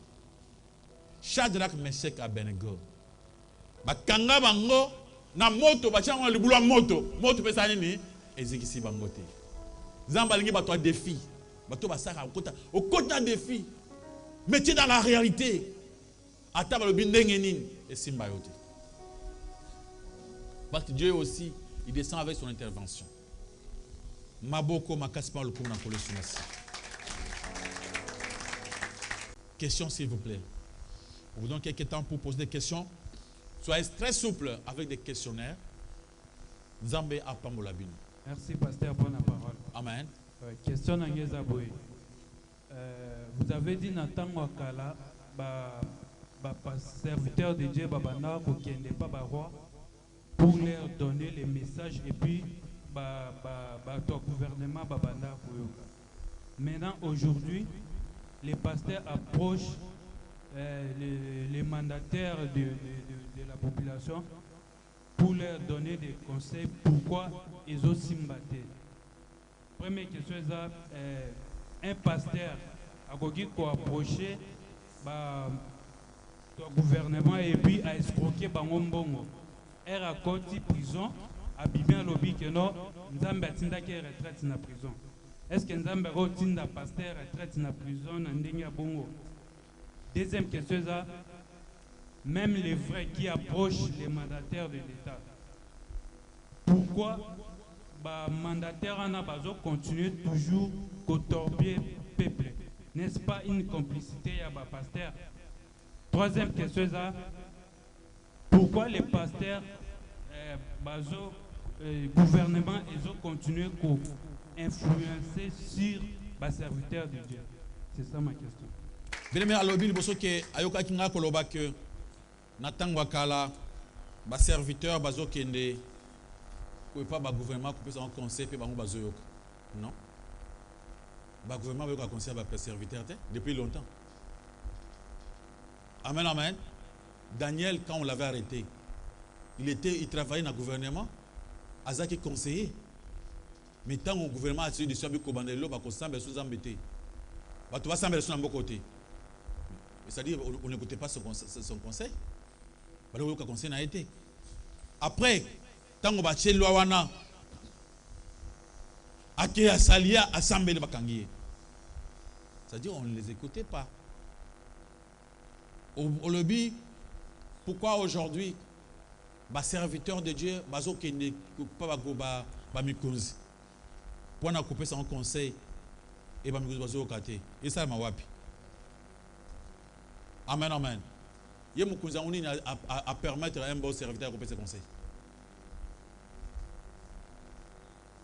Shadrach, Meshach, Abednego. Bakanga bango na moto bacha on libula moto. Moto pesa nini? Ezekisi bangote. Zambalingi bato défi. Bato basaka au côté défi. Mettez dans la réalité. Parce que Dieu aussi, il descend avec son intervention. Question s'il vous plaît. On vous donne quelques temps pour poser des questions. Soyez très souple avec des questionnaires. Zambé Apamolabine. Merci pasteur pour la parole. Amen. Question Nangeza Boy. Vous avez dit Nathan Wakala, serviteur de Dieu, Babana, qui n'est pas roi, pour leur donner les messages et puis ton gouvernement Babana. Maintenant, aujourd'hui, les pasteurs approchent les mandataires de la population pour leur donner des conseils pourquoi ils ont simbaté. Première question est un pasteur a approché gouvernement et puis a escroqué bango mbongo. Elle a côté prison, a bien lobby que non, Nzambe atinda qui retraite na prison. Est-ce que Nzambe rotinda pasteur retraite na prison na ndenge bongo? Deuxième question, même les vrais qui approchent les mandataires de l'État, pourquoi les mandataires en a continuer toujours à torpiller le peuple? N'est-ce pas une complicité à les pasteurs? Troisième question, pourquoi les pasteurs, le gouvernement, ils ont continué à influencer sur les serviteurs de Dieu? C'est ça ma question. Bien, mais alors, il faut que ayoka kinga koloba que natangwa kala ba serviteur bazo kende ko pas ba gouvernement ko pesa un conseil pe bango bazo yoka. Non. Ba gouvernement yoka conseil ba serviteur depuis longtemps. Amen, amen. Daniel, quand on l'avait arrêté, il travaillait dans le gouvernement, Azaki conseiller. Mais tant que le gouvernement a essayé de se faire Kobandelo, bah, qu'on semble sous embêté. Bah, tu vas sembler sur un bon côté. C'est-à-dire, on n'écoutait pas son conseil. Bah, le conseil n'a été. Après, tant qu'on va chez Loawana, Ake Asalia, Assemblée de Bakangier. C'est-à-dire, on ne les écoutait pas. Au lobby, pourquoi aujourd'hui, les serviteurs de Dieu, qui ne pas mikonzi, pour nous couper son conseil, et bah mikonzi okate, et ça m'a wapi. Amen, amen. Il y a beaucoup à permettre à un bon serviteur de couper ses conseils.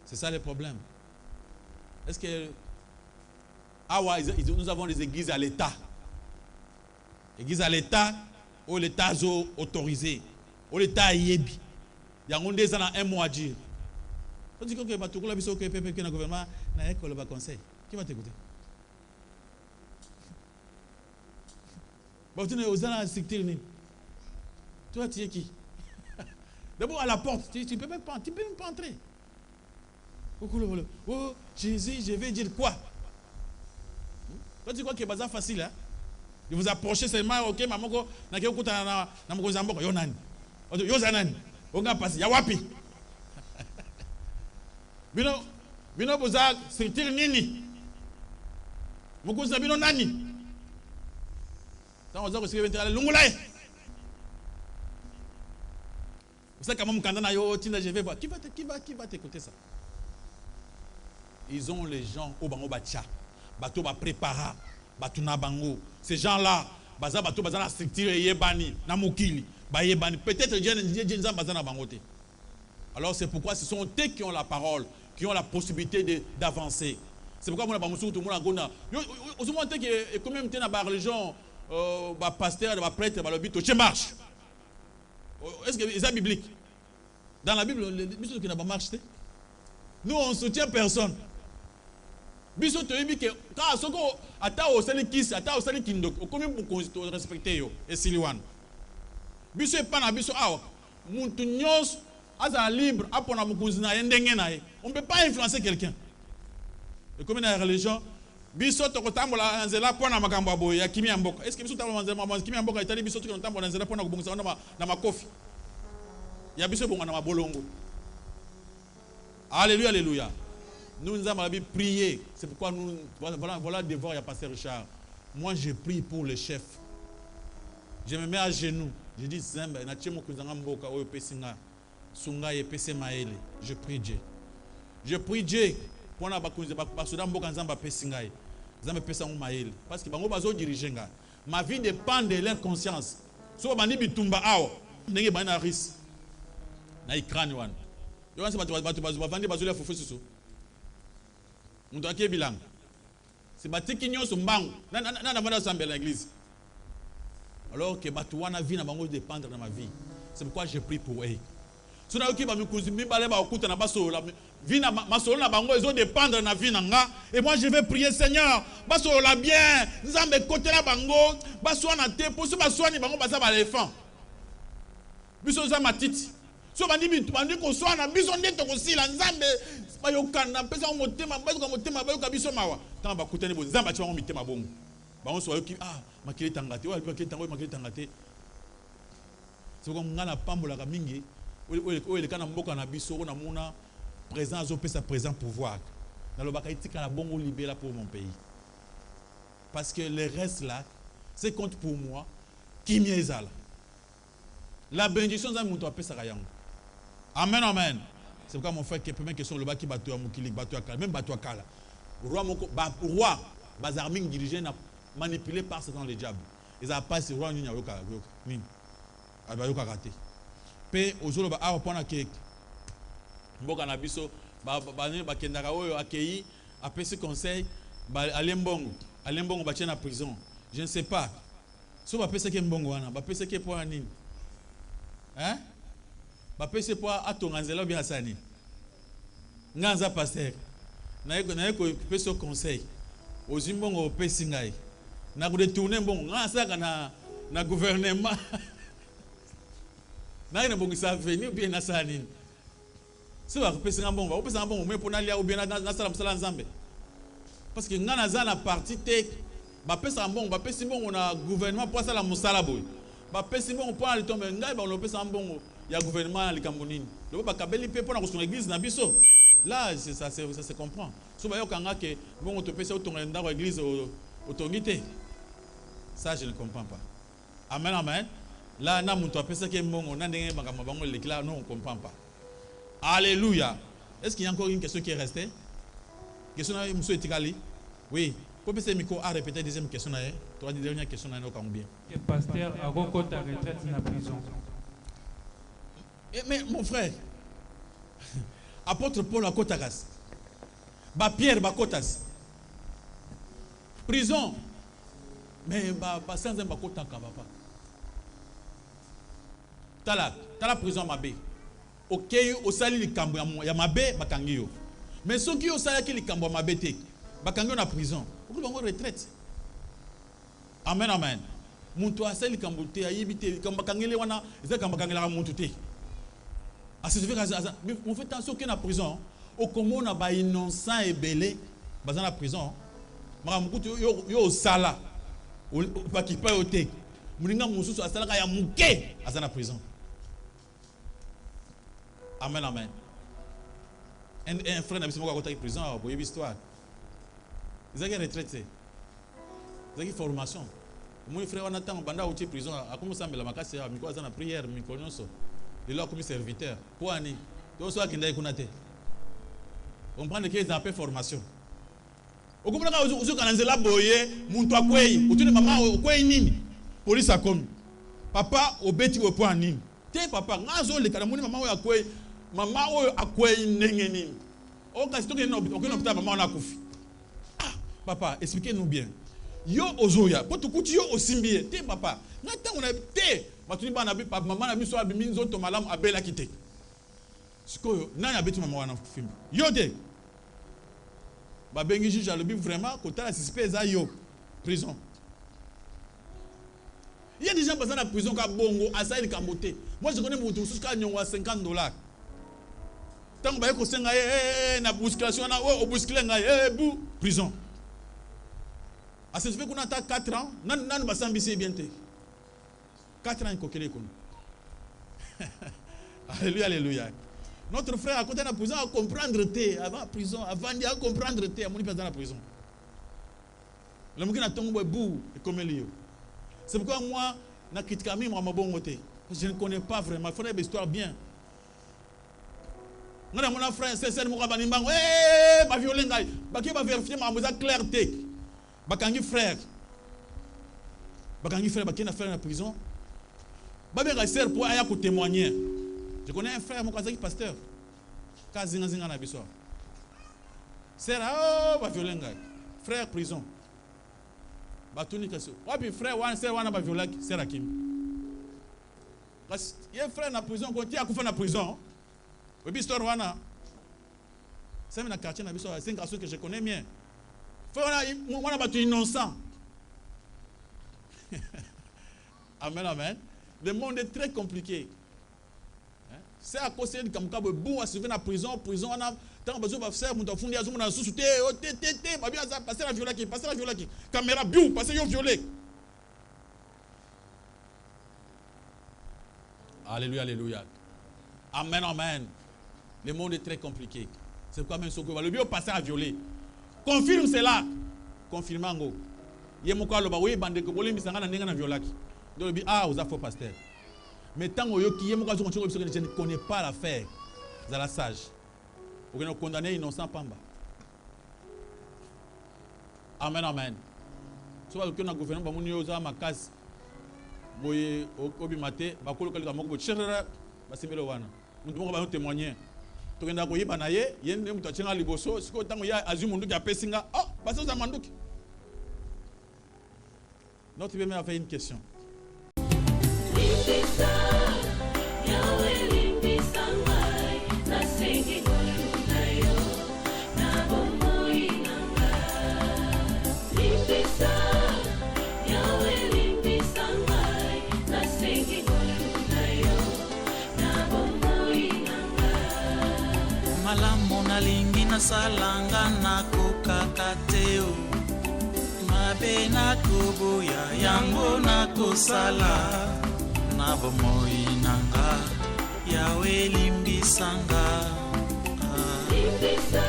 C'est ça le problème. Est-ce que nous avons des églises à l'État? Église à l'État, où l'État a autorisé, où l'État a yébi. Il y a un mois à dire. On dit que le gouvernement n'a pas conseil. Qui va t'écouter? Tu es toi, tu es qui? D'abord à la porte, tu ne peux même pas entrer. Oh, Jésus, je vais dire quoi? Toi, tu crois que c'est facile, hein? De vous approcher seulement, ok, maman, na kekuta na mkozambo yo nani? Yo zanani? Onga pasi ya wapi? Bino boza structure nini? Mokoza bino nani? Tant oza ko sike ventela lungulae. Vous savez comment mkanda na yo tinda je vais voir. Qui va t'écouter ça? Ils ont les gens au bango bacha. Bato ba prépara. Ces gens-là, la structure yebani, na mukili, ba yebani. Peut-être Dieu. Alors c'est pourquoi ce sont eux qui ont la parole, qui ont la possibilité d'avancer. C'est pourquoi moi tout le monde a gona. Au moins que quand même dans la religion, ba pasteur, ba prêtre, ba lobby, tout marche. Est-ce que c'est biblique? Dans la Bible, les bibliques qui n'a pas marché. Nous on soutient personne. Biso to yebi ke ka soko ata o sali kisi ata o sali kindo komi pour respecter yo et siliwan biso e pana biso awa muntu nyos aza libre apona mukunzi na ndenge na ye. On ne peut pas influencer quelqu'un. Et comme dans la religion biso to kotambola nzela pona makambo aboye ya kimi mboka. Est-ce que biso tambola nzela kimi mboka itali biso to kotambola nzela pona kubongisa na makofi ya biso bonga na mabolongo. Alléluia, alléluia. Nous avons prié. C'est pourquoi nous voilà le devoir, il y a Pasteur Richard. Moi, je prie pour le chef. Je me mets à genoux. Je dis, je prie Dieu. Je prie Dieu. Parce que diriger. Ma vie dépend de leur conscience. Si on dit bitumba ao, n'engé bana risque. Na ikrani wan. Yo wanse batu bazula fufu susu. Nous avons bilan. C'est bâti qui nous sommes bang. N'a pas d'assemblée dans l'église. Alors que Batouana vie n'a pas dépendre de ma vie. C'est pourquoi je prie pour eux. Si nous avons qui va nous consumer, balé va occulter na baso la vie na ma solo na bango ils ont dépendre de la vie nanga. Et moi je vais prier Seigneur. Baso la bien. Nous avons côté la bango. Baso na te pour ce baso ni bango basa ba l'éléphant. Biso za matiti. So bandi ko so na biso ndeto ko sila nzambe. Bayokana pesa motema bayoka motema bayoka biso mawa tant bakutani bo nzamba tshwa mitema bongo on soit qui makili tangate ouais makili tangate c'est comme ngana pambola ka mingi le kana mboka na biso na mona présent azopesa présent pouvoir na lobaka itika na bongo libéra pour mon pays parce que le reste là c'est compte pour moi qui miezala la bénédiction za muto apesa ka yango amen amen c'est pourquoi mon frère qui première question le baki bato ya mukili bato ya kala même bato ya kala roi bazarming dirigé na manipulé par Satan le diable ils a pas ce roi nyanya yoka nini abayoka raté pe ozolo ba awa pona ke mboka na biso ba kendaka oyo akei apesi conseil ba alembongo ba na prison je ne sais pas so ba pese ke mbongo wana ba pese ke po nini hein ba pese po atonga nzela bien asani nganza pasteur na yeko pese conseil ozimbongo pesi ngai na ko détourner mbongo ngasaka na gouvernement na ina bongo sa venir bien na sani so ba pesi mbongo ba pesi mbongo mais pona lia ou bien na sala msala nzambe parce que ngana za na parti te ba pesa mbongo ba pesi mbongo na gouvernement pour sala musala boy ba pesi mbongo pour aller tomber ngai ba lo pesa mbongo ya gouvernement na likambo nini lo ba kabeli pe pour na ko église na biso là ça se comprend so ba yokanga ke mbongo to pesa otonga ndako église otongite ça je ne comprends pas amen amen là na muto apesa ke mbongo na ndenge makambo bango le là non on comprend pas alléluia est-ce qu'il y a encore une question qui est restée question na monsieur etikali oui pour passer micro à répéter deuxième question na toi dernière question na no bien que pasteur a rencontré retraite na prison mais mon frère apôtre Paul a kotakas ba Pierre ba kotas prison mais ba sans ba kotaka papa tala prison mabe OK o sali likambo ya mabe bakangi yo mais soki o sali ki likambo mabe te bakangi yo na prison o ko bango retraite amen amen muntu asali likambo te ayibi te likambo bakangele wana eza likambo bakangela muntu te on fait attention que na prison au komona ba innocent et belé bazana prison mara mukutu yo sala ba ki pa yote muninga mususu asala ka ya muke azana prison amen amen un frère na biso moko akota prison boye histoire ezaki retraité ezaki formation mon frère on attend banda outi prison akomo sambela makasi ya miko azana prière miko nyonso il a comme serviteur pour ani to so akindai kunate on prend que ils appellent formation okumana uzu kananzela boye muntu akwei utune mama okwei nini police akomi papa obeti we point nini te papa ngazo le kana muni mama oyo akwei ndenge nini o kasi to ke no okena mama ona kufi papa expliquez-nous bien yo ozoya po tukuti yo osimbie te papa ngata on te matuni bana bi papa mama na biso abimi nzoto malamu abela kite sikoyo nani abeti mama wana fimbi yo te ba bengi juge alobi vraiment kotala suspect za yo prison il y a des gens passant à la prison ka bongo asali kambote moi je connais mutu jusqu'à nyongwa $50 tant ba ko senga na bousculation na o bousculer nga bu prison à ce fait qu'on a 4 ans nan ba sambisi bien te 4 ans kokele kono alléluia alléluia notre frère à côté de la prison à comprendre te avant la prison avant de comprendre te amoni pas dans la prison le mukina tongo bu comme lui c'est pourquoi moi na kritika mi moi mabongo te je ne connais pas vraiment il faut une histoire bien ngana mon frère c'est mo ka banimbango ba violer ngai ba ki ba vérifier ma moza clarté bakangi frère ba ki na frère na prison ba bien sœur pour aya ko témoigner. Je connais un frère, mon cousin pasteur. Kazinga zinga na biso. Sœur ba violer ngai. Frère prison. Ba tuni kaso. Wa bi frère wan sœur wana ba violer sœur akim. Parce y a frère na prison ko ti akufa na prison. Obi histoire wana. C'est na quartier na biso, c'est un garçon que je connais bien. Frère wana ba tu innocent. Amen amen. Le monde est très compliqué. C'est à cause de comme quand bon à sauver la prison on a tant besoin de faire mon enfant dia na sous-souté babia ça passer la viola qui caméra biou passer yo violer. Alléluia, alléluia. Amen, amen. Le monde est très compliqué. C'est quoi même ce que le bio passer à violer. Confirme cela. Confirme ngo. Yemo kwa loba oui bande ko bolembi sanga na ndenga na violaki. Donc bi ah oza faux pasteur. Mais tant que je ne connais pas l'affaire, c'est la sage. Vous avez condamné innocent Pamba. Amen, amen. Si vous avez un gouvernement, vous avez un casse. Vous avez un maté, vous avez un mot, vous avez un témoigner. Vous avez un témoigner, vous avez un témoigner, vous avez un témoigner, notre bien a fait une question. Malamu nalingi na salanga na kokakateo mabe na kubuya yango na kusala na bomoi nanga yawe limbisanga limbisa